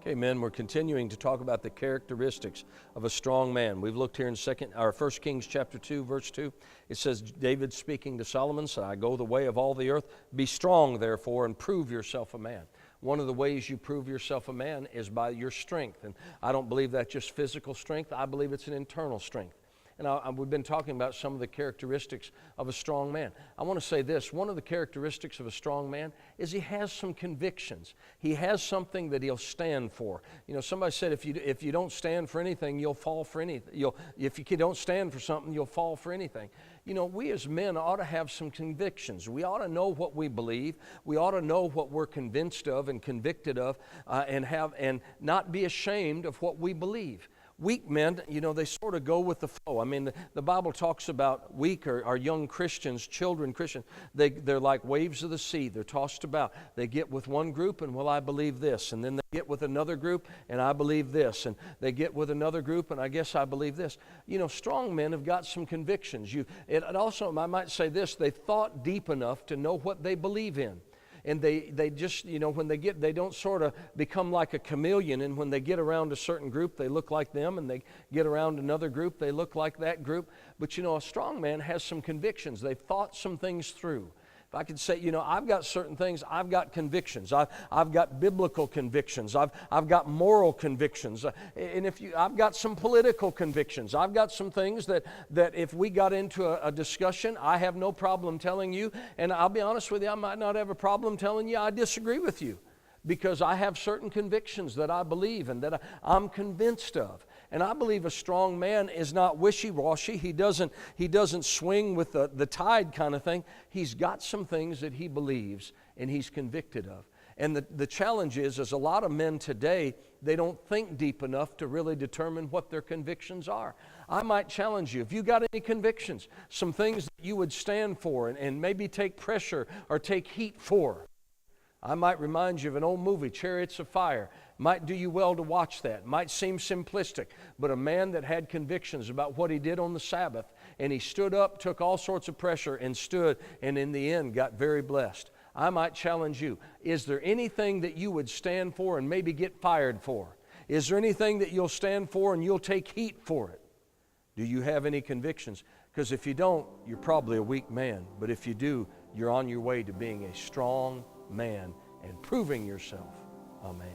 Okay, men, we're continuing to talk about the characteristics of a strong man. We've looked here in 1 Kings chapter 2, verse 2. It says, David speaking to Solomon, said, I go the way of all the earth. Be strong, therefore, and prove yourself a man. One of the ways you prove yourself a man is by your strength. And I don't believe that's just physical strength. I believe it's an internal strength. And we've been talking about some of the characteristics of a strong man. I want to say this. One of the characteristics of a strong man is he has some convictions. He has something that he'll stand for. You know, somebody said if you don't stand for anything, you'll fall for anything. If you don't stand for something, you'll fall for anything. You know, we as men ought to have some convictions. We ought to know what we believe. We ought to know what we're convinced of and convicted of, and not be ashamed of what we believe. Weak men, you know, they sort of go with the flow. I mean, the Bible talks about weak or young Christians, children Christians. They're like waves of the sea. They're tossed about. They get with one group and, well, I believe this. And then they get with another group and I believe this. And they get with another group and I guess I believe this. You know, strong men have got some convictions. It also, I might say this, they thought deep enough to know what they believe in. And they just, you know, when they don't sort of become like a chameleon, and when they get around a certain group, they look like them, and they get around another group, they look like that group. But, you know, a strong man has some convictions. They've thought some things through. If I could say, you know, I've got certain things, I've got convictions. I've got biblical convictions. I've got moral convictions. And I've got some political convictions. I've got some things that if we got into a discussion, I have no problem telling you. And I'll be honest with you, I might not have a problem telling you I disagree with you, because I have certain convictions that I believe and that I'm convinced of. And I believe a strong man is not wishy-washy. He doesn't swing with the tide kind of thing. He's got some things that he believes and he's convicted of. And the challenge is a lot of men today, they don't think deep enough to really determine what their convictions are. I might challenge you, if you got any convictions, some things that you would stand for and maybe take pressure or take heat for. I might remind you of an old movie, Chariots of Fire. Might do you well to watch that. Might seem simplistic, but a man that had convictions about what he did on the Sabbath, and he stood up, took all sorts of pressure, and stood, and in the end got very blessed. I might challenge you, is there anything that you would stand for and maybe get fired for? Is there anything that you'll stand for and you'll take heat for it? Do you have any convictions? Because if you don't, you're probably a weak man. But if you do, you're on your way to being a strong man and proving yourself a man.